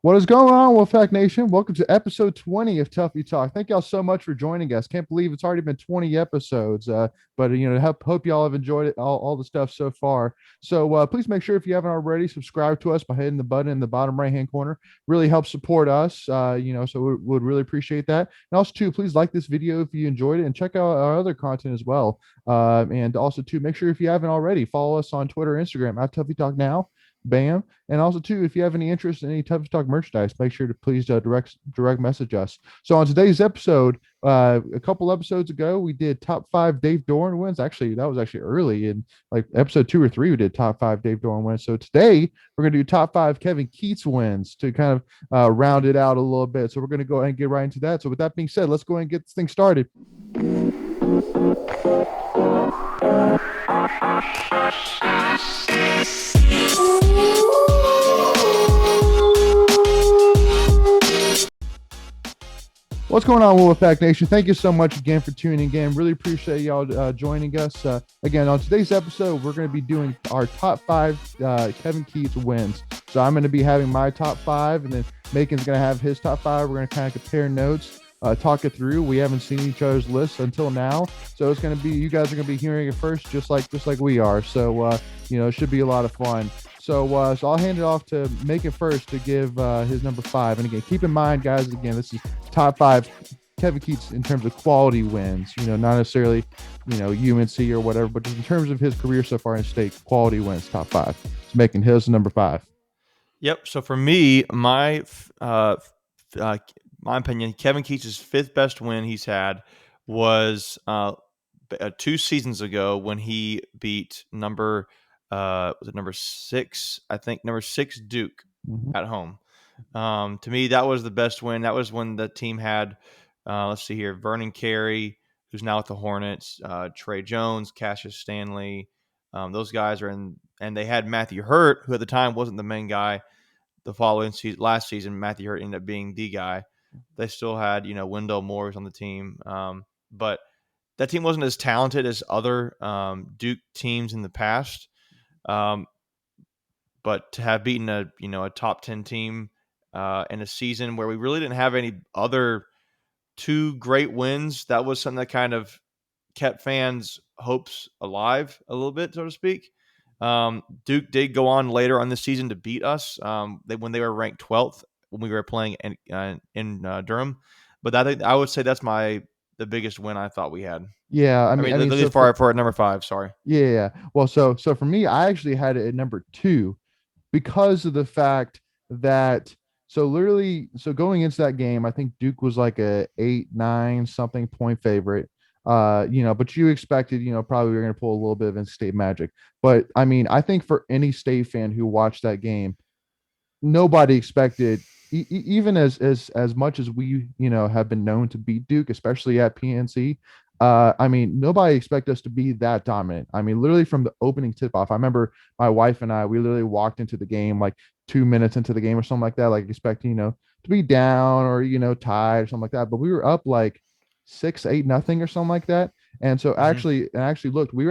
What is going on, Wolfpack Nation? Welcome to episode 20 of Tuffy Talk. Thank y'all so much for joining us. Can't believe it's already been 20 episodes. But hope y'all have enjoyed it, all the stuff so far. So please make sure if you haven't already, subscribe to us by hitting the button in the bottom right hand corner. Really helps support us. So we would really appreciate that. And also too, please like this video if you enjoyed it and check out our other content as well. And also too, make sure if you haven't already, follow us on Twitter, Instagram at Tuffy Talk Now. Bam. And also, too, if you have any interest in any Tough Talk merchandise, make sure to please direct message us. So on today's episode, a couple episodes ago, we did top five Dave Doran wins. Actually, that was actually early in like episode 2 or 3. We did top five Dave Doran wins. So today we're gonna do top five Kevin Keatts wins to kind of round it out a little bit. So we're gonna go ahead and get right into that. So with that being said, let's go ahead and get this thing started. What's going on, Wolfpack Nation? Thank you so much again for tuning in. Really appreciate y'all joining us. Again, on today's episode, we're going to be doing our top five Kevin Keatts wins. So I'm going to be having my top five, and then Macon's going to have his top five. We're going to kind of compare notes, talk it through. We haven't seen each other's lists until now, so it's going to be, you guys are going to be hearing it first, just like we are. So it should be a lot of fun. So I'll hand it off to Macon first to give his number five. And again, keep in mind, guys, again, this is top five Kevin Keatts in terms of quality wins, not necessarily, UNC or whatever, but just in terms of his career so far in state, quality wins, top five. It's making his number five. Yep. So for me, my opinion, Kevin Keatts' fifth best win he's had was 2 seasons ago when he beat number six? I think number six Duke at home. To me, that was the best win. That was when the team had, let's see here, Vernon Carey, who's now with the Hornets, Trey Jones, Cassius Stanley. Those guys are in, and they had Matthew Hurt, who at the time wasn't the main guy. The following season, last season, Matthew Hurt ended up being the guy. They still had, Wendell Morris on the team, but that team wasn't as talented as other Duke teams in the past. But to have beaten a top 10 team in a season where we really didn't have any other two great wins, that was something that kind of kept fans' hopes alive a little bit, so to speak. Duke did go on later on this season to beat us when they were ranked 12th when we were playing in Durham. But I would say that's the biggest win I thought we had. Yeah, I mean, at least for number five. Sorry. yeah. Well, so for me, I actually had it at number two because of the fact that going into that game, I think Duke was like a 8, 9 something point favorite. But you expected, probably we are going to pull a little bit of in-state magic. But I mean, I think for any state fan who watched that game, nobody expected, even as much as we, have been known to beat Duke, especially at PNC. I mean, nobody expected us to be that dominant. I mean, literally from the opening tip off, I remember my wife and I, we literally walked into the game like 2 minutes into the game or something like that, like expecting, to be down or, tied or something like that. But we were up like 6, 8, nothing or something like that. And so actually looked, we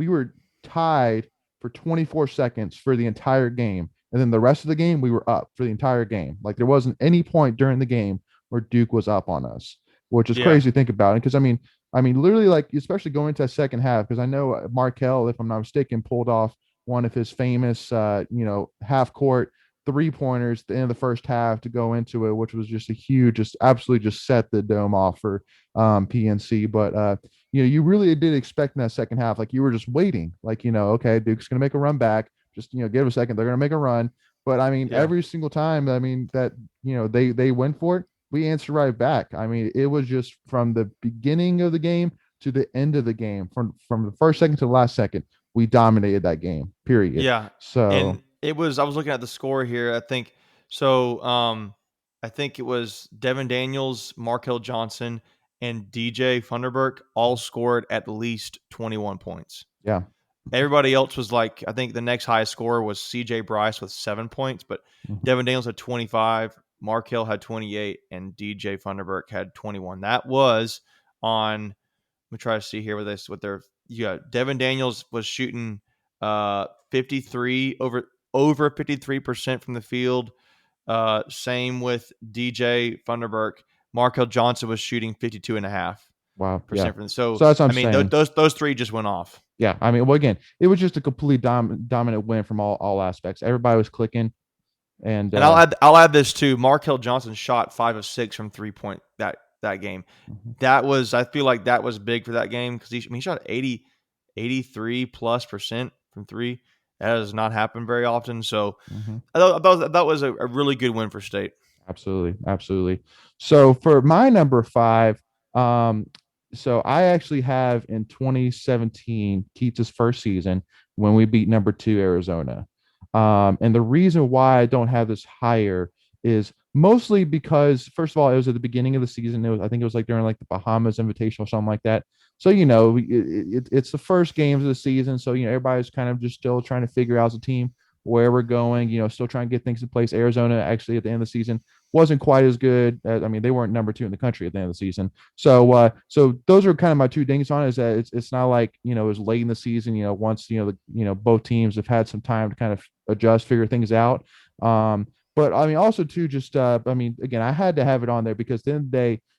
were tied for 24 seconds for the entire game. And then the rest of the game, we were up for the entire game. Like there wasn't any point during the game where Duke was up on us, which is crazy to think about. Because I mean, literally, like especially going into that second half, because I know Markel, if I'm not mistaken, pulled off one of his famous, half court 3 pointers at the end of the first half to go into it, which was just a huge, just absolutely just set the dome off for PNC. But you really did expect in that second half, like you were just waiting, like okay, Duke's gonna make a run back. Just give them a second, they're gonna make a run. But I mean, every single time, I mean that they went for it, we answered right back. I mean, it was just from the beginning of the game to the end of the game, from the first second to the last second, we dominated that game. Period. Yeah. So And I was looking at the score here. I think so. I think it was Devin Daniels, Markel Johnson, and DJ Funderburk all scored at least 21 points. yeah. Everybody else was like, I think the next highest score was CJ Bryce with 7 points, but Mhm. Devin Daniels had 25, Markel had 28, and DJ Funderburk had 21. That was on, let me try to see here what their, Devin Daniels was shooting 53 over 53% from the field. Same with DJ Funderburk. Markel Johnson was shooting 52.5% Wow. Yeah. from. So So that's what I'm I mean, saying. those three just went off. Yeah. I mean, well, again, it was just a complete dominant win from all aspects. Everybody was clicking, and And I'll add this too. Markel Johnson shot 5 of 6 from 3 point that game. mhm, I feel like that was big for that game because he shot 83+% from three. That does not happen very often. So mhm. that was a really good win for State. Absolutely, absolutely. So for my number five, um, so I actually have in 2017 Keats' first season when we beat number two Arizona. And the reason why I don't have this higher is mostly because, first of all, it was at the beginning of the season. I think it was like during like the Bahamas Invitational or something like that. So it's the first games of the season, so everybody's kind of just still trying to figure out as a team where we're going. Still trying to get things in place. Arizona actually at the end of the season wasn't quite as good. I mean, they weren't number two in the country at the end of the season. So those are kind of my two things on it, is that it's not like it was late in the season. Once both teams have had some time to kind of adjust, figure things out. But I mean, also too, just I mean, again, I had to have it on there because then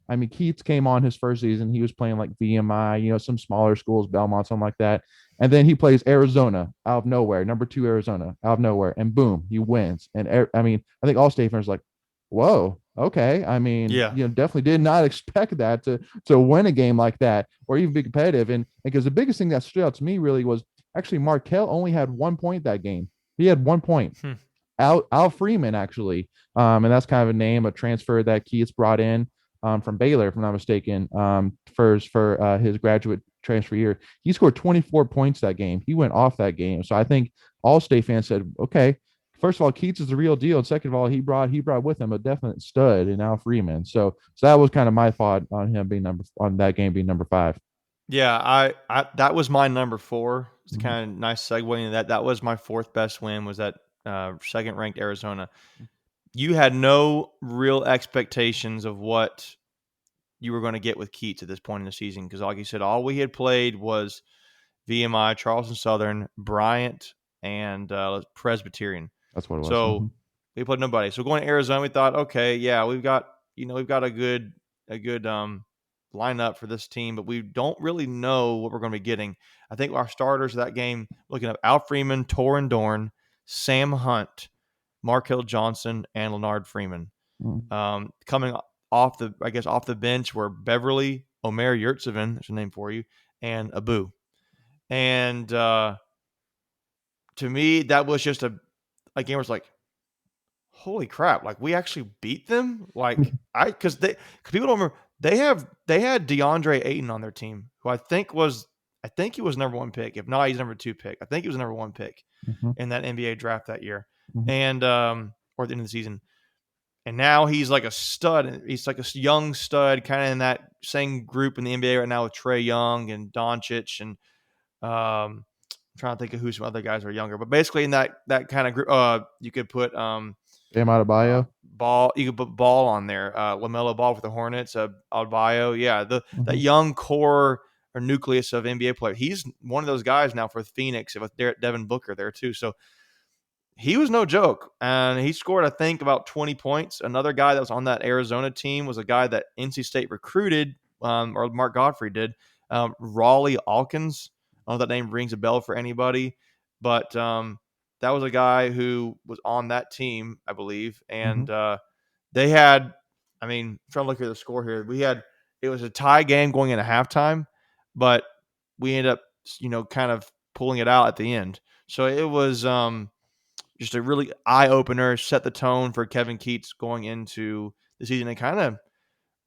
I mean, Keats came on his first season. He was playing like VMI, some smaller schools, Belmont, something like that. And then he plays Arizona out of nowhere, number two Arizona out of nowhere, and boom, he wins. And I mean, I think all state fans are like, whoa, okay. I mean, Yeah. definitely did not expect that to win a game like that or even be competitive. And because the biggest thing that stood out to me really was actually Markel only had 1 point that game. He had 1 point. Hmm. Al Freeman actually, and that's kind of a name, a transfer that Keats brought in from Baylor, if I'm not mistaken, for his graduate transfer year. He scored 24 points that game. He went off that game. So I think all state fans said, okay, first of all, Keats is the real deal, and second of all, he brought with him a definite stud in Al Freeman. So that was kind of my thought on him being on that game being number five. Yeah, I that was my number four. It's Mhm. kind of nice segue into that. That was my fourth best win. Was that second ranked Arizona? You had no real expectations of what you were going to get with Keats at this point in the season because, like you said, all we had played was VMI, Charleston Southern, Bryant, and Presbyterian. That's what it was. So we played nobody. So going to Arizona, we thought, okay, yeah, we've got a good lineup for this team, but we don't really know what we're going to be getting. I think our starters of that game, looking at Al Freeman, Torin Dorn, Sam Hunt, Markel Johnson, and Leonard Freeman. Mhm. Coming off the bench were Beverly, Omer Yurtsevin, there's a name for you, and Abu. And to me, that was just a game where it's like, holy crap! Like we actually beat them. Like because people don't remember they had DeAndre Ayton on their team, who I think he was number one pick. If not, he's number two pick. I think he was number one pick Mhm. in that NBA draft that year, Mhm. and or at the end of the season. And now he's like a stud. He's like a young stud, kind of in that same group in the NBA right now with Trae Young and Doncic and I'm trying to think of who some other guys are younger, but basically in that kind of group, you could put Bam Adebayo. Ball. You could put Ball on there. Lamelo Ball for the Hornets. Adebayo. Yeah, that Mhm. young core or nucleus of NBA players. He's one of those guys now for Phoenix with Devin Booker there too. So he was no joke, and he scored I think about 20 points. Another guy that was on that Arizona team was a guy that NC State recruited, or Mark Godfrey did. Raleigh Alkins. I don't know if that name rings a bell for anybody, but that was a guy who was on that team, I believe, Mhm. and they had. I mean, I'm trying to look at the score here. It was a tie game going into halftime, but we ended up, kind of pulling it out at the end. So it was just a really eye opener, set the tone for Kevin Keatts going into the season and kind of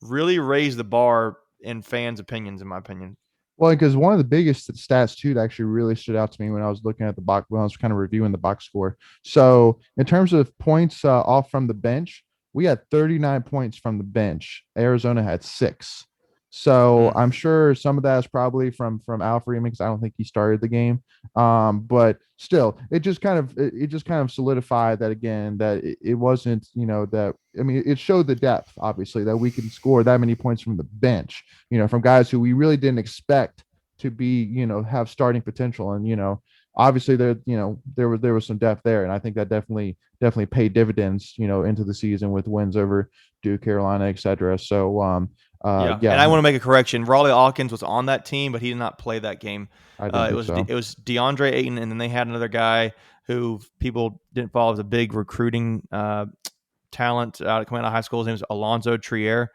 really raised the bar in fans' opinions, in my opinion. Well, because one of the biggest stats too that actually really stood out to me when I was looking at the box, when I was kind of reviewing the box score. So in terms of points off from the bench, we had 39 points from the bench. Arizona had 6. So Mm. I'm sure some of that is probably from Al Freeman because I don't think he started the game. But still, it just kind of solidified that again that it wasn't that I mean it showed the depth obviously that we can score that many points from the bench from guys who we really didn't expect to be have starting potential. And obviously there was some depth there, and I think that definitely paid dividends, into the season with wins over Duke, Carolina, etc. So Yeah, and yeah, I want to make a correction. Raleigh Hawkins was on that team, but he did not play that game. I didn't It think was so. it was DeAndre Ayton, and then they had another guy who people didn't follow as a big recruiting talent coming out of high school. His name was Alonzo Trier.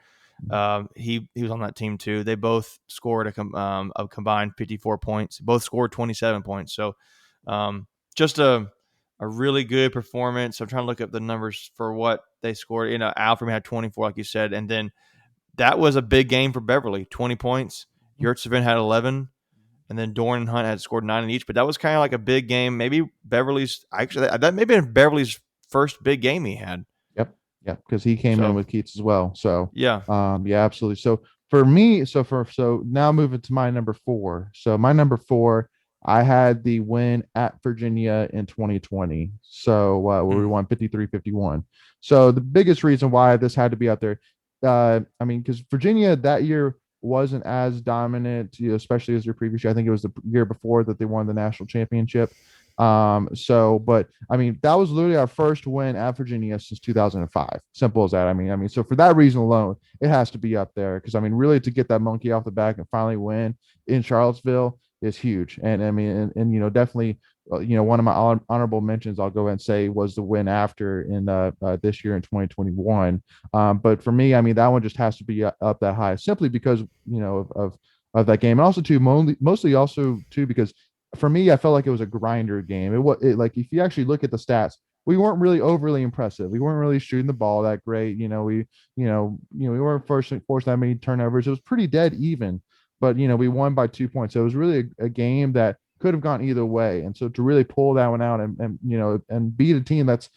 He was on that team too. They both scored a combined 54 points. Both scored 27 points. So just a really good performance. I'm trying to look up the numbers for what they scored. Alfred had 24, like you said, and then that was a big game for Beverly. 20 points. Yurtsevin had 11, and then Dorn and Hunt had scored 9 in each. But that was kind of like a big game. Maybe Beverly's actually that may have been Beverly's first big game he had. Yep. Yep. Because he came in So with Keats as well. So, yeah. yeah, absolutely. So for me, so now moving to my number four. So my number four, I had the win at Virginia in 2020. So where we Mm. won 53-51. So the biggest reason why this had to be out there, I mean, because Virginia that year wasn't as dominant, especially as your previous year. I think it was the year before that they won the national championship. But I mean, that was literally our first win at Virginia since 2005. Simple as that. I mean, so for that reason alone, it has to be up there because I mean, really to get that monkey off the back and finally win in Charlottesville is huge. And I mean, and definitely, one of my honorable mentions I'll go ahead and say was the win after in this year in 2021. But for me, I mean, that one just has to be up that high simply because of that game, and also too mostly also too because for me, I felt like it was a grinder game. Like if you actually look at the stats, we weren't really overly impressive. We weren't really shooting the ball that great. We weren't forcing that many turnovers. It was pretty dead even, but we won by 2 points. So it was really a game that could have gone either way. And so to really pull that one out and beat a team that's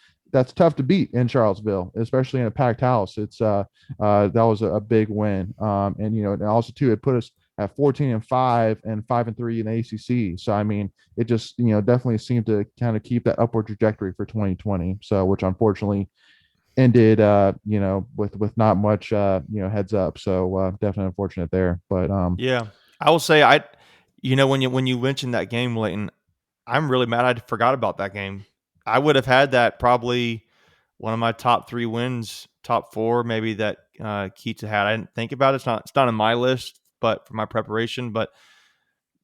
tough to beat in Charlottesville, especially in a packed house. That was a big win. And also too, it put us at 14-5 and 5-3 in the ACC. So I mean, it just definitely seemed to kind of keep that upward trajectory for 2020. So which unfortunately ended with not much heads up. So definitely unfortunate there. But Yeah. I will say when you mentioned that game, Leighton, I'm really mad I forgot about that game. I would have had that probably one of my top 3 wins, top 4 maybe that Keats had. I didn't think about it. It's not on my list, but for my preparation. But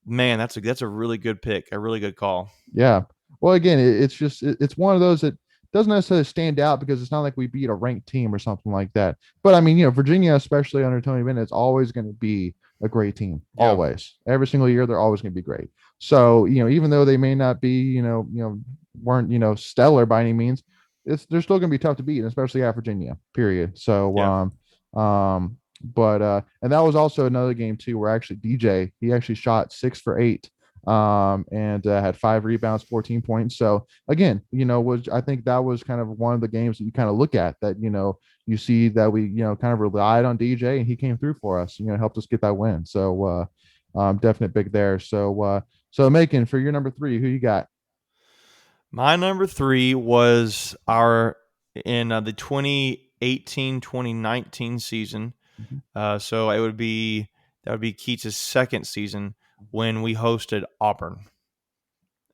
man, that's a really good pick, a really good call. Yeah. Well, again, it's one of those that doesn't necessarily stand out because it's not like we beat a ranked team or something like that. But I mean, Virginia, especially under Tony Bennett, is always going to be a great team. Yeah. Always, every single year, they're always going to be great. So even though they may not be, weren't stellar by any means, they're still going to be tough to beat, especially at Virginia. Period. So Yeah. but and that was also another game too where actually DJ he actually shot 6 for 8 and had 5 rebounds, 14 points. So again, I think that was kind of one of the games that you kind of look at that, you see that we, kind of relied on DJ and he came through for us, helped us get that win. So, definite big there. So Macon, for your number 3, who you got? My number 3 was our in the 2018-2019 season. Mhm. So that would be Keats' second season when we hosted Auburn,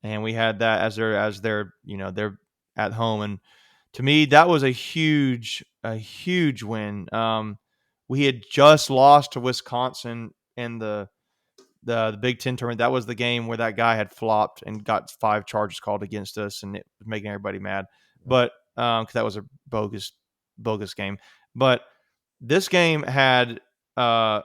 and we had that as their at home, and to me that was a huge win. We had just lost to Wisconsin in the Big Ten tournament. That was the game where that guy had flopped and got 5 charges called against us, and it was making everybody mad. But because that was a bogus game, but this game had uh,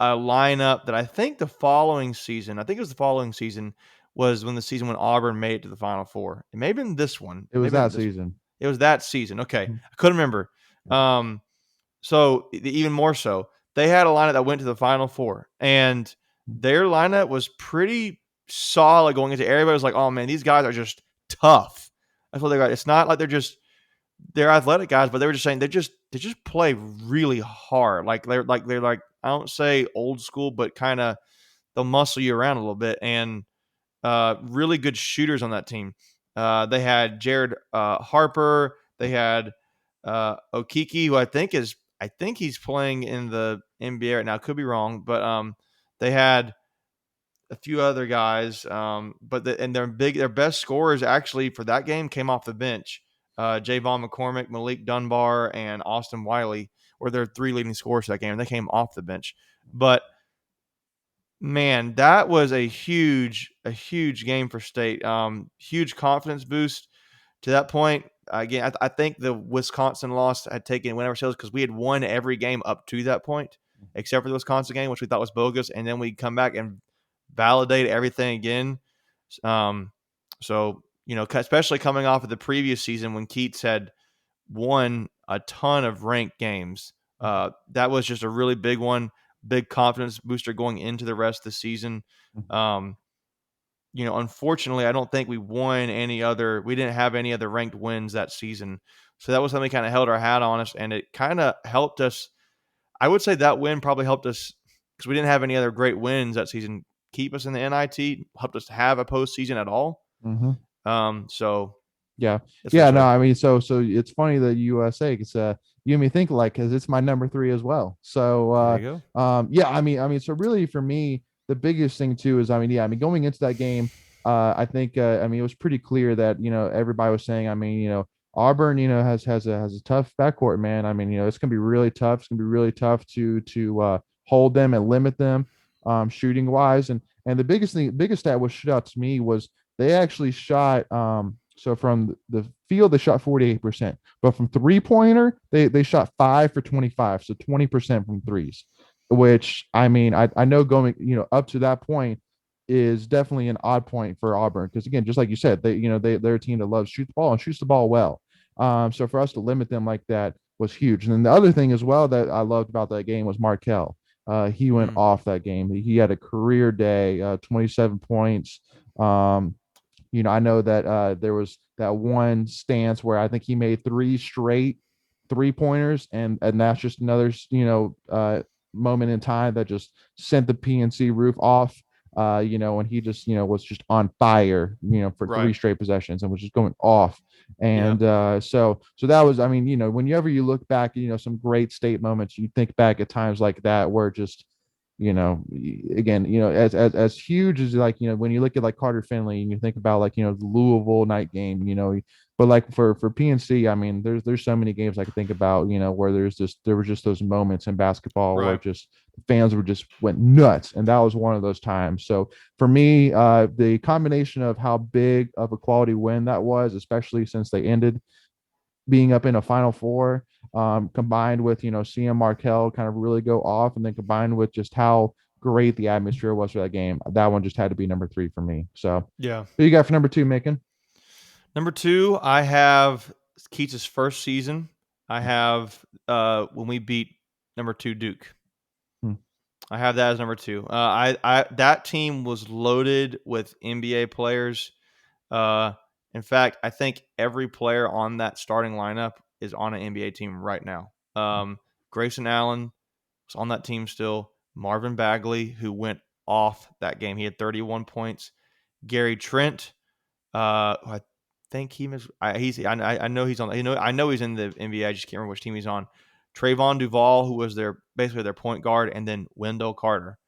a lineup that I think I think it was the following season, was when the season when Auburn made it to the Final Four. It may have been this one. It was Maybe that not this one. season. It was that season. Okay, Mhm. I couldn't remember. Yeah. Um, so even more so, they had a lineup that went to the Final Four, and their lineup was pretty solid going into. Everybody was like, "Oh man, these guys are just tough." That's what they got. It's not like they're athletic guys, but they were just saying they just play really hard. Like I don't say old school, but kind of they'll muscle you around a little bit, and really good shooters on that team. They had Jared Harper. They had Okiki, who I think he's playing in the NBA right now. Could be wrong, but they had a few other guys, but their best scorers actually for that game came off the bench. Javon McCormick, Malik Dunbar, and Austin Wiley were their three leading scorers for that game, and they came off the bench. But man, that was a huge game for State. Huge confidence boost to that point. Again, I think the Wisconsin loss had taken win over sales because we had won every game up to that point, except for the Wisconsin game, which we thought was bogus, and then we come back and validate everything again. Um, so especially coming off of the previous season when Keatts had won a ton of ranked games, that was just a really big one, big confidence booster going into the rest of the season. Um, unfortunately, I don't think we didn't have any other ranked wins that season. So that was something kind of held our hat on us, and it kind of helped us. I would say that win probably helped us because we didn't have any other great wins that season. Keep us in the NIT, helped us have a postseason at all. Mm-hmm. So Yeah. that's for Yeah. No, sure. I mean, so it's funny that USA, it's you made me think like, cause it's my number three as well. So, There you go. yeah, so really for me, the biggest thing too is, going into that game, I think, it was pretty clear that, everybody was saying, Auburn, has a tough backcourt, man. It's going to be really tough. It's going to be really tough to hold them and limit them, shooting wise. And the biggest stat was stood out to me was they actually shot, so from the field, they shot 48%, but from three-pointer, they shot 5 for 25, so 20% from threes, which I know going, up to that point is definitely an odd point for Auburn because again, just like you said, they're a team that loves to shoot the ball and shoots the ball well. So for us to limit them like that was huge. And then the other thing as well that I loved about that game was Markel. He went off that game. He had a career day, 27 points. I know that there was that one stance where I think he made three straight three-pointers, and that's just another moment in time that just sent the PNC roof off. And he just was just on fire, for three Right. straight possessions and was just going off. Yeah. And so that was, whenever you look back, some great state moments, you think back at times like that where just again, as huge as like, when you look at like Carter Finley and you think about like, the Louisville night game, but like for PNC, there's so many games I could think about, where there were just those moments in basketball where Right. just fans were just went nuts. And that was one of those times. So for me, the combination of how big of a quality win that was, especially since they ended being up in a Final Four, combined with seeing Markel kind of really go off, and then combined with just how great the atmosphere was for that game, that one just had to be number three for me. So, Yeah. who you got for number two, Macon? Number two, I have Keats' first season. I have when we beat number two Duke. Hmm. I have that as number two. I that team was loaded with NBA players. Uh, in fact, I think every player on that starting lineup is on an NBA team right now. Grayson Allen was on that team still. Marvin Bagley, who went off that game, he had 31 points. Gary Trent, who I think I know he's on. I know he's in the NBA. I just can't remember which team he's on. Trayvon Duval, who was basically their point guard, and then Wendell Carter,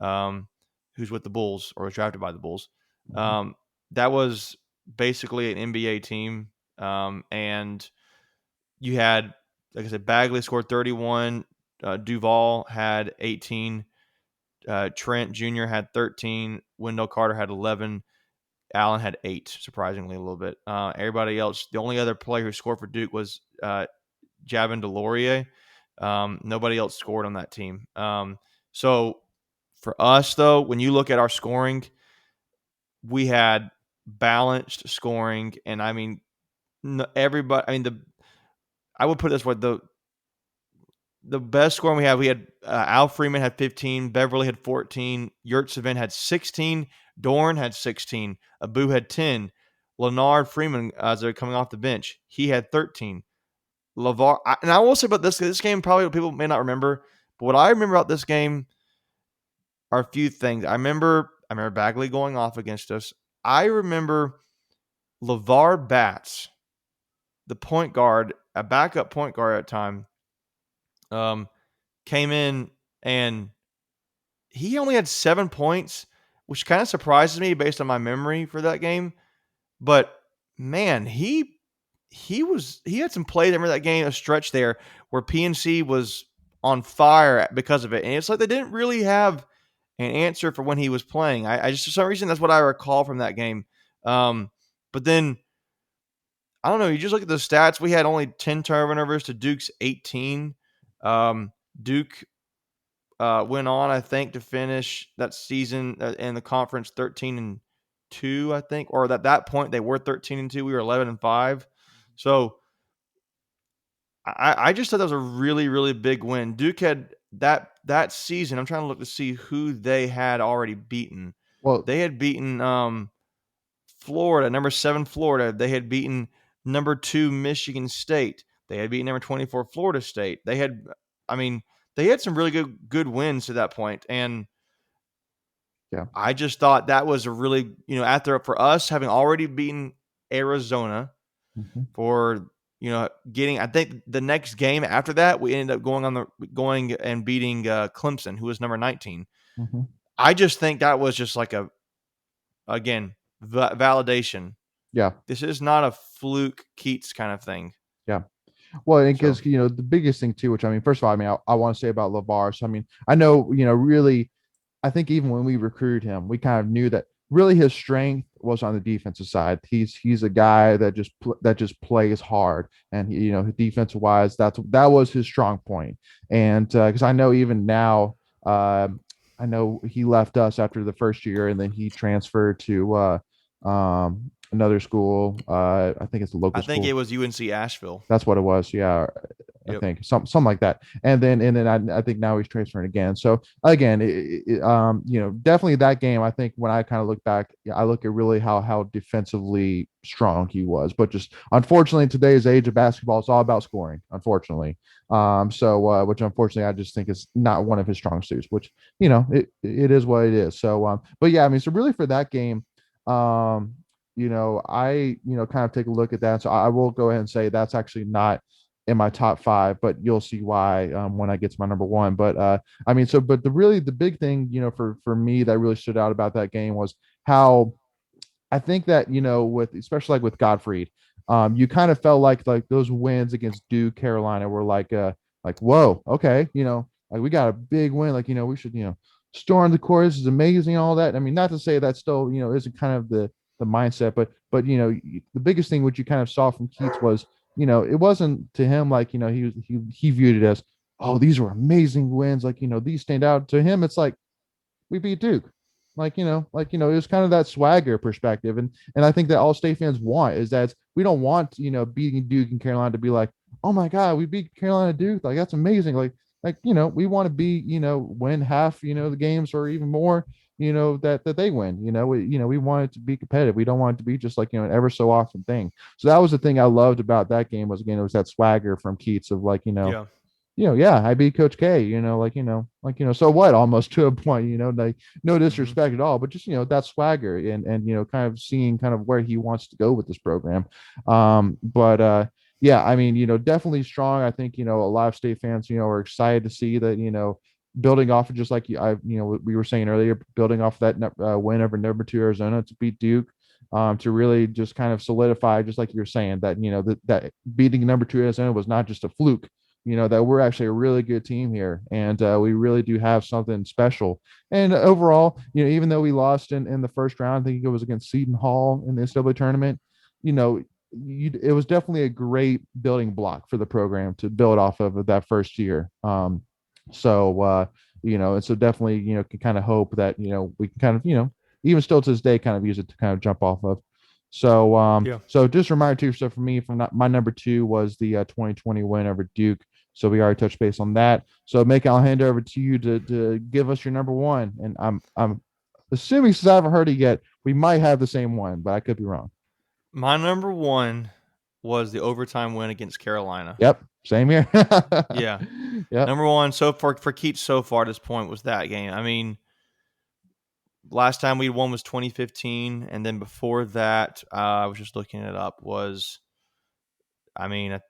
who's with the Bulls or was drafted by the Bulls. Um, that was basically an NBA team. And you had, like I said, Bagley scored 31. Duval had 18. Trent Jr. had 13. Wendell Carter had 11. Allen had 8, surprisingly a little bit. Everybody else, the only other player who scored for Duke was Javin DeLaurier. Nobody else scored on that team. So for us, though, when you look at our scoring, we had balanced scoring, and everybody. I would put it this way: the best scoring we had Al Freeman had 15, Beverly had 14, Yurtseven had 16, Dorn had 16, Abu had 10, Leonard Freeman, as they're coming off the bench, he had 13. LeVar, and I will say about this game, probably people may not remember, but what I remember about this game are a few things. I remember Bagley going off against us. I remember LeVar Batts, the point guard, a backup point guard at the time, came in and he only had 7 points, which kind of surprises me based on my memory for that game. But man, he had some plays. I remember that game, a stretch there where PNC was on fire because of it, and it's like they didn't really have an answer for when he was playing. I just for some reason that's what I recall from that game. But then I don't know. You just look at the stats. We had only 10 turnovers to Duke's 18. Duke went on, I think, to finish that season in the conference 13-2, I think, or at that point they were 13-2. We were 11-5. So I just thought that was a really, really big win. Duke had that season. I'm trying to look to see who they had already beaten. Well, They had beaten Florida, number 7 Florida. They had beaten number 2 Michigan State. They had beaten number 24 Florida State. I mean, they had some really good wins to that point, and yeah. I just thought that was a really, after for us having already beaten Arizona Mhm. for getting, I think the next game after that we ended up going and beating Clemson, who was number 19. Mhm. I just think that was just like again validation. Yeah. This is not a fluke Keatts kind of thing. Yeah. Well, So because the biggest thing too, which I mean, first of all, I mean, I want to say about LeVar. So I mean, I know really, I think even when we recruited him, we kind of knew that really his strength was on the defensive side. He's a guy that just plays hard, and defensive wise, that was his strong point. And because I know even now, uh, I know he left us after the first year, and then he transferred to another school. I think it's a I local think it school. was UNC Asheville. That's what it was. Yeah, I Yep. think something like that. And then I think now he's transferring again. So again, definitely that game. I think when I kind of look back, I look at really how defensively strong he was. But just unfortunately, in today's age of basketball, it's all about scoring. Unfortunately, which unfortunately I just think is not one of his strong suits. Which it is what it is. So but yeah, I mean, so really for that game, I kind of take a look at that. So I will go ahead and say that's actually not in my top five, but you'll see why when I get to my number one. But I mean, but the big thing, for me that really stood out about that game was how I think that with especially like with Gottfried, you kind of felt like those wins against Duke, Carolina were like whoa, okay, like we got a big win, like we should storm the court. This is amazing, all that. I mean, not to say that still isn't kind of the mindset, but the biggest thing which you kind of saw from Keatts was it wasn't to him like he viewed it as, oh, these were amazing wins, like these stand out. To him it's like, we beat Duke. It was kind of that swagger perspective. And I think that all state fans want is that we don't want, beating Duke and Carolina to be like, oh my God, we beat Carolina Duke. Like, that's amazing. We want to be, win half, the games or even more, that they win. We want it to be competitive. We don't want it to be just like, an ever so often thing. So that was the thing I loved about that game was, again, it was that swagger from Keatts of like, Yeah. yeah, I beat Coach K, so what, almost to a point, like no Hmm. disrespect at all, but just, that swagger and, kind of seeing kind of where he wants to go with this program. But yeah, I mean, definitely strong. I think, a lot of state fans, are excited to see that, building off of just like we were saying earlier, building off that win over number 2 Arizona to beat Duke. To really just kind of solidify, just like you're saying, that that beating number 2 Arizona was not just a fluke, that we're actually a really good team here, and we really do have something special. And overall, even though we lost in the first round, I think it was against Seton Hall in the NCAA tournament, you know, it was definitely a great building block for the program to build off of that first year. And so definitely, can kind of hope that, we can kind of, even still to this day, kind of use it to kind of jump off of. Yeah. So just a reminder too. So for me, from my number 2 was the 2020 win over Duke. So we already touched base on that. So Mick, I'll hand over to you to give us your number 1. And I'm assuming, since I haven't heard it yet, we might have the same one, but I could be wrong. My number one was the overtime win against Carolina. Yep, same here. Yeah. Yep. Number one so for Keats so far at this point was that game. I mean, last time we won was 2015, and then before that, I was just looking it up. I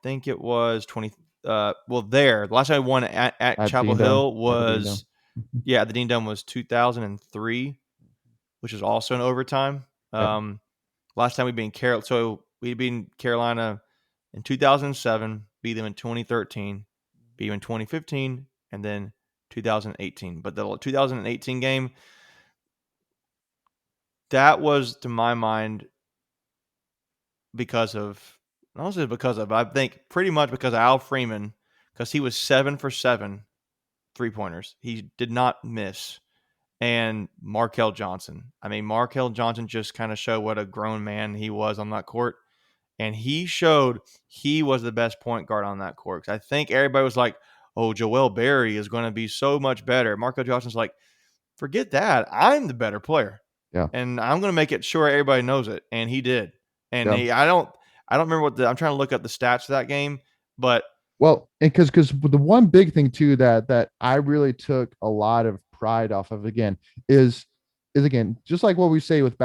think it was 20. The last time I won at At Chapel Dean Dome. Hill At the Dean Dome. was the Dean Dome was 2003. which is also in overtime. Yep. Last time we beat Carolina in 2007, beat them in 2013, beat them in 2015, and then 2018. But the 2018 game, that was, to my mind, because of, I don't say because of, I think pretty much because of Al Freeman, because he was 7 for 7 3-pointers. He did not miss. And Markel Johnson. I mean, Markel Johnson just kind of showed what a grown man he was on that court. And he showed he was the best point guard on that court. 'Cause I think everybody was like, oh, Joel Berry is going to be so much better. Markel Johnson's like, forget that. I'm the better player. Yeah. And I'm going to make it sure everybody knows it. And he did. And Yeah. I don't remember I'm trying to look up the stats for that game, but Well, and because the one big thing too that I really took a lot of pride off of again is again just like what we say with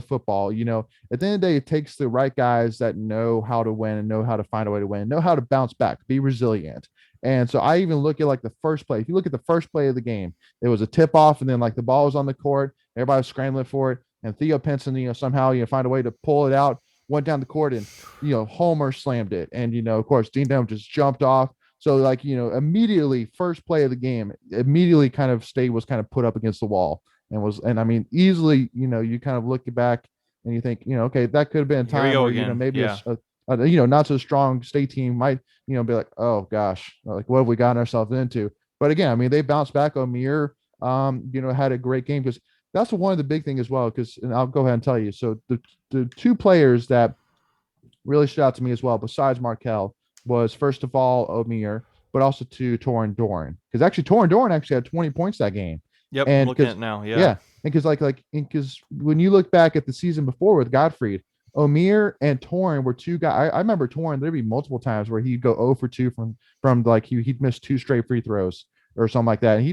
football. At the end of the day, it takes the right guys that know how to win and know how to find a way to win, know how to bounce back, be resilient. And so I even look at like the first play. If you look at the first play of the game, it was a tip off, and then like the ball was on the court, everybody was scrambling for it, and Theo Pinson, somehow find a way to pull it out, went down the court, and Homer slammed it. And, of course, Dean Dome just jumped off. So, like, immediately, first play of the game, immediately kind of State was kind of put up against the wall and I mean, easily, you kind of look back and you think, okay, that could have been a here we time go where, again. maybe Yeah. not so strong State team might, be like, oh gosh, like what have we gotten ourselves into? But again, I mean, they bounced back. O'Meara, had a great game because that's one of the big thing as well. And I'll go ahead and tell you. So the two players that really stood out to me as well, besides Markel, was first of all O'Meara, but also to Torin Doran. Because actually, Torin Doran actually had 20 points that game. Yep. I'm And looking at because, it now. Yeah. yeah, and because when you look back at the season before with Gottfried, O'Meara and Torin were two guys. I remember Torin, there'd be multiple times where he'd go 0 for 2 from like he'd miss 2 straight free throws or something like that. And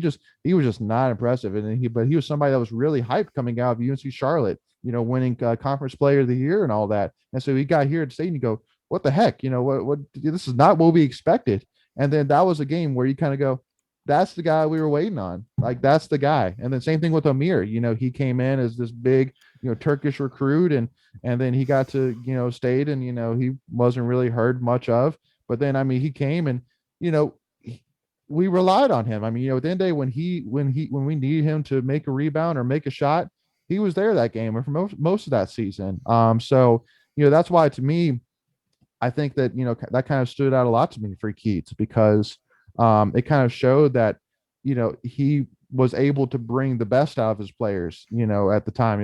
he was just not impressive. But he was somebody that was really hyped coming out of UNC Charlotte, winning conference player of the year and all that. And so he got here at state and you go, what the heck? What this is not what we expected. And then that was a game where you kind of go, that's the guy we were waiting on. Like that's the guy. And then same thing with O'Meara. He came in as this big, Turkish recruit and then he got to, state and he wasn't really heard much of. But then I mean he came and we relied on him. I mean, at the end of the day, when we needed him to make a rebound or make a shot, he was there that game or for most of that season. So that's why to me, I think that that kind of stood out a lot to me for Keatts because it kind of showed that he was able to bring the best out of his players at the time.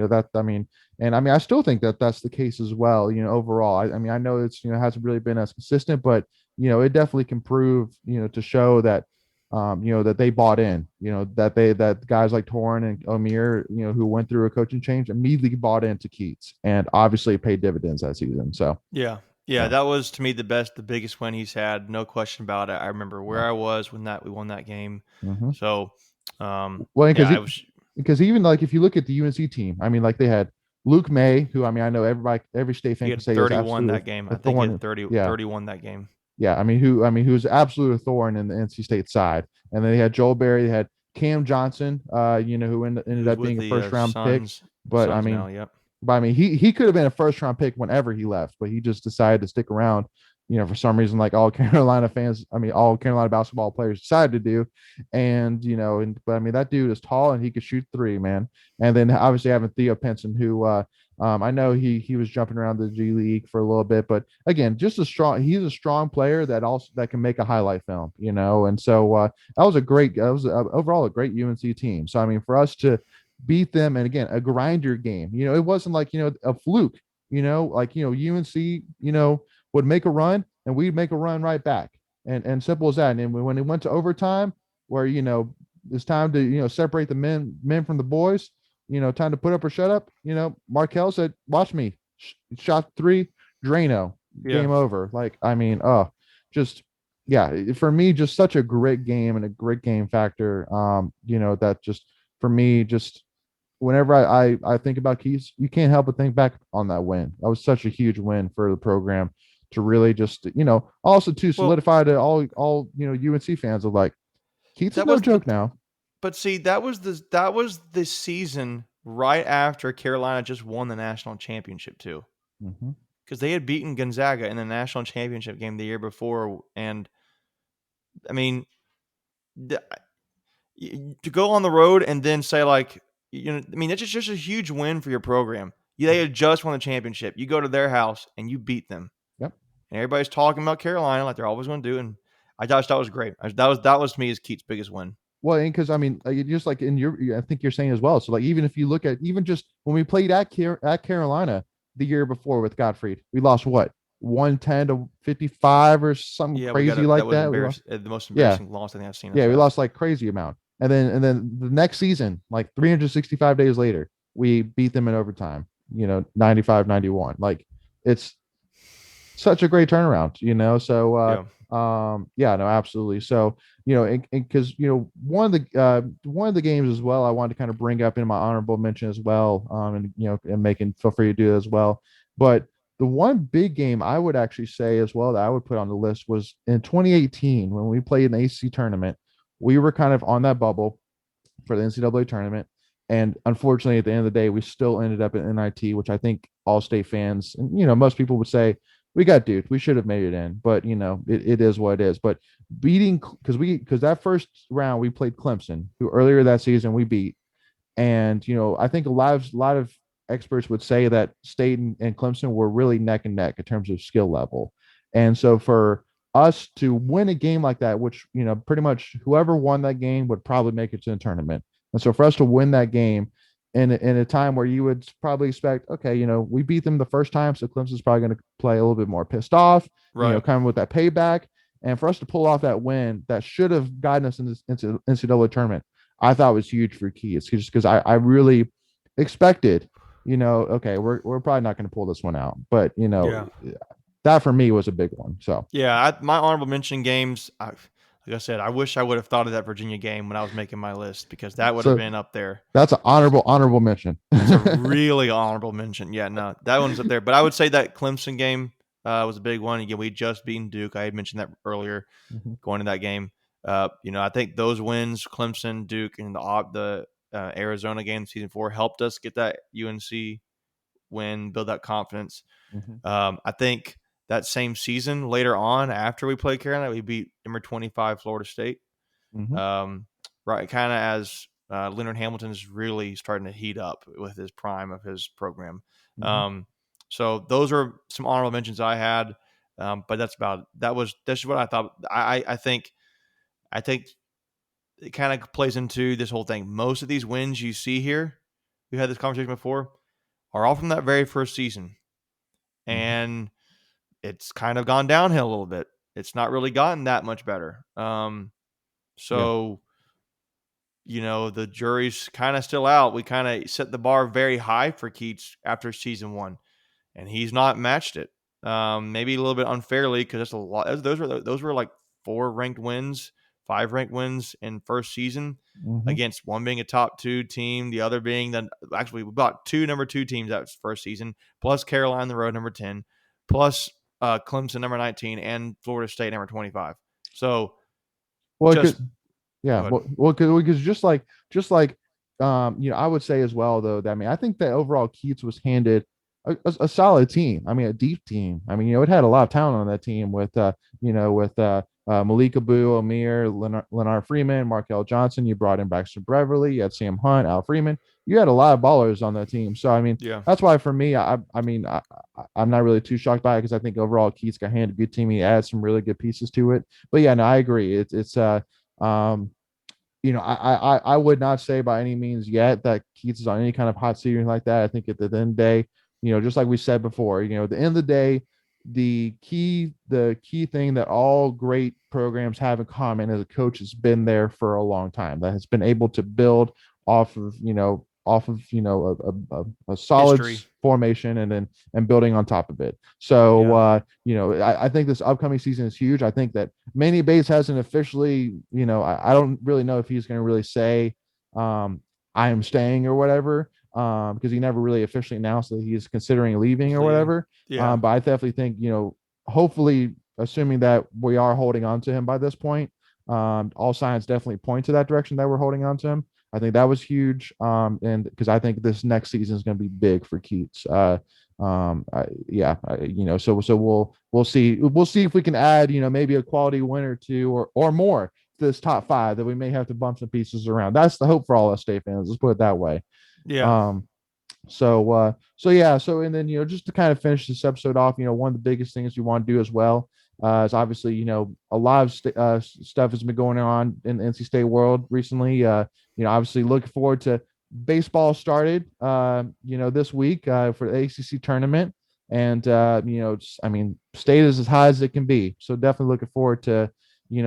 I still think that that's the case as well. Overall, I mean I know it's hasn't really been as consistent, but it definitely can prove to show that that they bought in, that guys like Torrin and O'Meara, who went through a coaching change, immediately bought into Keatts, and obviously paid dividends that season. So Yeah. Yeah, that was to me the biggest win he's had, no question about it. I remember where yeah. I was when we won that game. Mm-hmm. So, Well, yeah, I was. because even like if you look at the UNC team, I mean, like they had Luke May, who I mean, I know every state He fan can had say is 31 absolutely that game. a I think he had thorn. 30, Yeah, 31 that game. yeah. Who's absolute a thorn in the NC State side. And then they had Joel Berry, they had Cam Johnson, who ended Who's up with being a the first round pick. But I Suns now? mean, Yep. he could have been a first round pick whenever he left, but he just decided to stick around. For some reason, like all Carolina fans, I mean, all Carolina basketball players decided to do. And, but I mean, that dude is tall and he could shoot three, man. And then obviously having Theo Pinson, who, I know he was jumping around the G League for a little bit, but again, he's a strong player that can make a highlight film, and so that was overall a great UNC team. So, I mean, for us to beat them and again, a grinder game, it wasn't like, a fluke, like, UNC, would make a run and we'd make a run right back. And simple as that. And when it went to overtime, where it's time to separate the men from the boys, time to put up or shut up. Markel said, "Watch me." Shot 3, Drano, Yeah. game over. Like I mean, just yeah, for me, just such a great game and a great game factor. That just for me, just whenever I think about Keys, you can't help but think back on that win. That was such a huge win for the program to really just also to Well, solidify to all UNC fans of like Keats is that no was, joke now. but see, that was the season right after Carolina just won the national championship too, Mm-hmm. because they had beaten Gonzaga in the national championship game the year before. And I mean, to go on the road and then say like, I mean, it's just a huge win for your program. They had just won the championship. You go to their house and you beat them, Yep. and everybody's talking about Carolina like they're always going to do. And I thought that was great. That was to me is Keats' biggest win. Well, and because I mean, like, just like in your, I think you're saying as well. So like, even if you look at even just when we played at Carolina the year before with Gottfried, we lost what 110-55 or something Yeah, we got crazy it. That like was that. We lost. embarrassing. The most Yeah, embarrassing loss I think I've seen us yeah, we have. lost like crazy amount. And then the next season, like 365 days later, we beat them in overtime. 95-91. Like it's such a great turnaround, So Yeah, yeah, no, absolutely. So, and because one of the games as well, I wanted to kind of bring up in my honorable mention as well. And and making feel free to do it as well. But the one big game I would actually say as well that I would put on the list was in 2018 when we played in the ACC tournament. We were kind of on that bubble for the NCAA tournament. And unfortunately, at the end of the day, we still ended up at NIT, which I think all state fans and most people would say we got duped. We should have made it in, but it is what it is. But beating because that first round we played Clemson, who earlier that season we beat, and I think a lot of experts would say that State and Clemson were really neck and neck in terms of skill level. And so for us to win a game like that, which pretty much whoever won that game would probably make it to the tournament. And so for us to win that game in a time where you would probably expect, okay, we beat them the first time, so Clemson's probably going to play a little bit more pissed off, right. kind of with that payback. And for us to pull off that win that should have gotten us into NCAA tournament, I thought was huge for Keys, just because I really expected, okay, we're probably not going to pull this one out, but Yeah. that for me was a big one. So Yeah, my honorable mention games. Like I said, I wish I would have thought of that Virginia game when I was making my list because that would have so been up there. that's an honorable mention. That's a really honorable mention. Yeah, no, that one's up there. But I would say that Clemson game was a big one. Again, we just beaten Duke. I had mentioned that earlier Mhm, going to that game. I think those wins, Clemson, Duke, and the Arizona game, season 4, helped us get that UNC win, build that confidence. mhm, I think that same season, later on, after we played Carolina, we beat number 25 Florida State. mhm, Right, kind of as Leonard Hamilton is really starting to heat up with his prime of his program. mhm, Um, so those are some honorable mentions I had, but that's just what I thought. I think it kind of plays into this whole thing. Most of these wins you see here, we had this conversation before, are all from that very first season, mhm. and it's kind of gone downhill a little bit. It's not really gotten that much better. Yeah. So the jury's kind of still out. We kind of set the bar very high for Keats after season 1, and he's not matched it. Maybe a little bit unfairly because that's a lot. Those were like 4 ranked wins, 5 ranked wins in first season Mhm, against one being a top 2 team, the other being actually we bought 2 number 2 teams that first season, plus Carolina the road number 10, plus Clemson number 19, and Florida State number 25. So well, just go yeah, ahead. because just like I would say as well though that I mean I think that overall Keats was handed a solid team. I mean a deep team. I mean it had a lot of talent on that team with Malik Abu, Amir, Leonard Freeman, Markel Johnson. You brought in Baxter Beverly. You had Sam Hunt, Al Freeman. You had a lot of ballers on that team. So I mean Yeah. that's why for me I'm not really too shocked by it because I think overall Keats got handed a good team. He adds some really good pieces to it. But yeah, no, I agree. It's um, I would not say by any means yet that Keats is on any kind of hot seat or anything like that. I think at the end of the day, just like we said before, at the end of the day, the key thing that all great programs have in common is a coach has been there for a long time that has been able to build off of a solid History. formation and building on top of it. So Yeah. I think this upcoming season is huge. I think that Manny Bates hasn't officially, I don't really know if he's going to really say, I am staying or whatever, because he never really officially announced that he's considering leaving He's or leaving. whatever. Yeah. But I definitely think, hopefully, assuming that we are holding on to him by this point, all signs definitely point to that direction that we're holding on to him. I think that was huge. And because I think this next season is going to be big for Keats. So we'll see if we can add, maybe a quality win or two or more to this top five that we may have to bump some pieces around. That's the hope for all us state fans. Let's put it that way. Yeah. So and then just to kind of finish this episode off, one of the biggest things we want to do as well is obviously a lot of stuff has been going on in the NC State world recently. Obviously looking forward to baseball started this week for the ACC tournament, and state is as high as it can be. So definitely looking forward to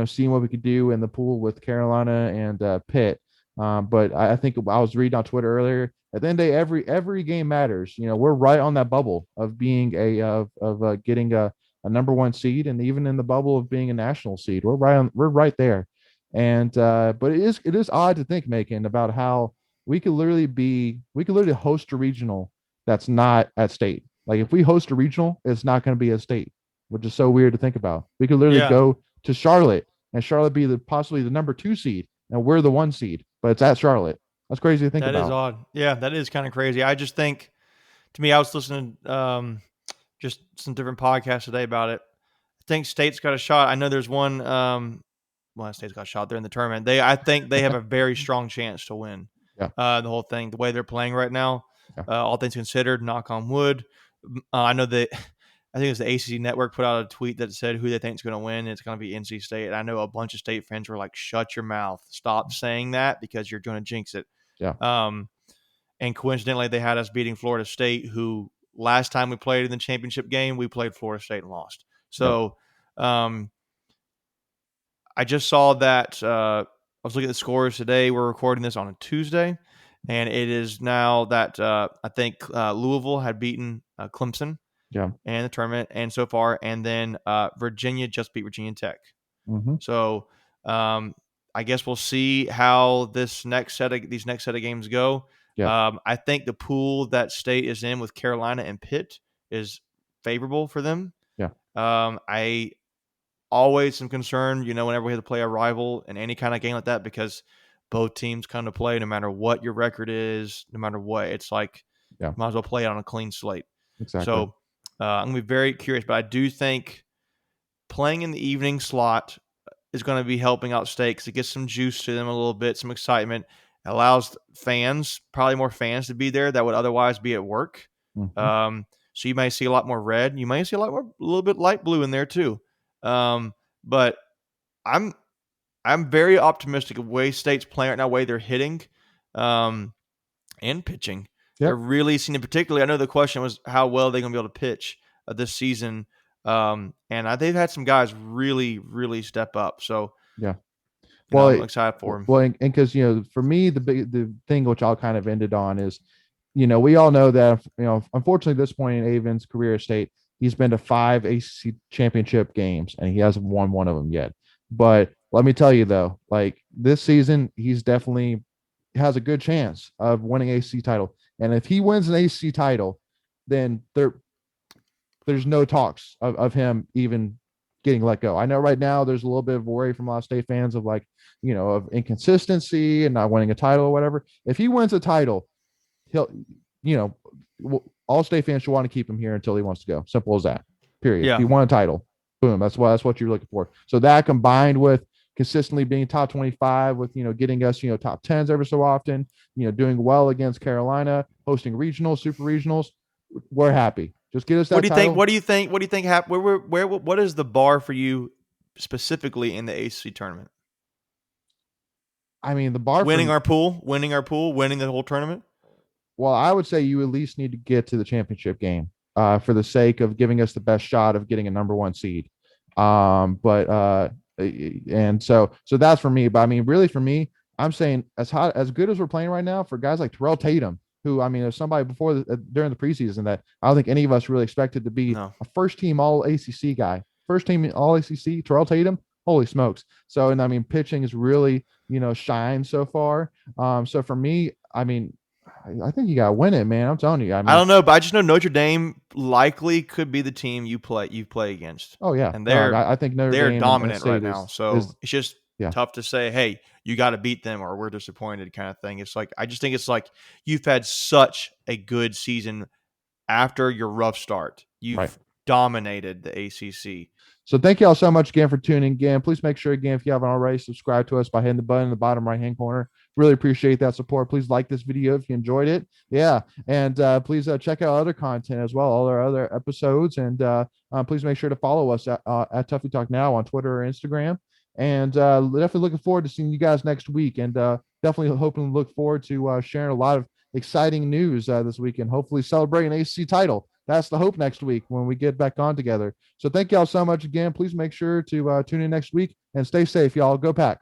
seeing what we could do in the pool with Carolina and Pitt. But I think I was reading on Twitter earlier. At the end of the day, every game matters. We're right on that bubble of being getting a number one seed, and even in the bubble of being a national seed. We're right there. And but it is odd to think, Macon, about how we could literally host a regional that's not at state. Like if we host a regional, it's not going to be at state, which is so weird to think about. We could literally Yeah. go to Charlotte and Charlotte be possibly the number 2 seed, and we're the 1 seed, but it's at Charlotte. That's crazy to think That is about. odd. Yeah, that is kind of crazy. I just think, to me, I was listening just some different podcasts today about it. I think State's got a shot. I know there's one. State's got a shot. They're in the tournament. I think they have a very strong chance to win. Yeah. The whole thing, the way they're playing right now, Yeah. all things considered, knock on wood. I know that. I think it was the ACC Network put out a tweet that said who they think is going to win. It's going to be NC State. And I know a bunch of State fans were like, "Shut your mouth! Stop saying that because you're going to jinx it." Yeah. And coincidentally, they had us beating Florida State, who last time we played in the championship game, we played Florida State and lost. So I just saw that. I was looking at the scores today. We're recording this on a Tuesday, and it is now that I think Louisville had beaten Clemson Yeah. in the tournament, and so far, and then Virginia just beat Virginia Tech. Mm-hmm. So I guess we'll see how these next set of games go. Yeah. I think the pool that State is in with Carolina and Pitt is favorable for them. Yeah. I always am concerned, whenever we have to play a rival in any kind of game like that, because both teams come to play no matter what your record is, no matter what. It's like might as well play it on a clean slate. Exactly. So I'm going to be very curious, but I do think playing in the evening slot is going to be helping out State because it gets some juice to them a little bit, some excitement. It allows fans, probably more fans, to be there that would otherwise be at work. Mm-hmm. So you may see a lot more red. You may see a little bit light blue in there too. But I'm very optimistic of the way State's playing right now, the way they're hitting, and pitching. Yep. They're really seeing it. Particularly, I know the question was how well they're going to be able to pitch this season. And they've had some guys really, really step up. So yeah, I'm excited for them. Well, and because for me, the thing which I'll kind of ended on is, we all know that unfortunately at this point in Avon's career at State, he's been to 5 ACC championship games and he hasn't won one of them yet. But let me tell you though, like this season, he's definitely has a good chance of winning ACC title. And if he wins an ACC title, then there's no talks of him even getting let go. I know right now there's a little bit of worry from a lot of State fans of of inconsistency and not winning a title or whatever. If he wins a title, he'll, all State fans should want to keep him here until he wants to go. Simple as that. Period. Yeah. He won a title. Boom. That's what you're looking for. So that combined with consistently being top 25 with, getting us, top 10s every so often, doing well against Carolina, hosting regionals, super regionals, we're happy. Just get us that title. What do you think? What is the bar for you specifically in the ACC tournament? I mean, the bar winning our pool, winning the whole tournament. Well, I would say you at least need to get to the championship game for the sake of giving us the best shot of getting a number 1 seed. And so that's for me. But I mean, really for me, I'm saying as good as we're playing right now for guys like Terrell Tatum, who, I mean, there's somebody during the preseason that I don't think any of us really expected to be a first team all ACC guy, first team all ACC, Terrell Tatum. Holy smokes. So, and I mean, pitching is really, shined so far. So for me, I mean, I think you got to win it, man. I'm telling you. I don't know, but I just know Notre Dame likely could be the team you play against. Oh yeah. And I think Notre they're Dame dominant right now. So it's just Yeah. tough to say, hey, you got to beat them or we're disappointed kind of thing. It's like, I just think it's like you've had such a good season after your rough start. Right. You've dominated the ACC. So thank you all so much again for tuning in. Please make sure again, if you haven't already, subscribe to us by hitting the button in the bottom right hand corner. Really appreciate that support. Please like this video if you enjoyed it. Yeah, and please check out other content as well, all our other episodes, and please make sure to follow us at Tuffy Talk Now on Twitter or Instagram. And definitely looking forward to seeing you guys next week, and definitely hoping to look forward to sharing a lot of exciting news this week, and hopefully celebrating an ACC title. That's the hope next week when we get back on together. So thank y'all so much again. Please make sure to tune in next week and stay safe, y'all. Go Pack.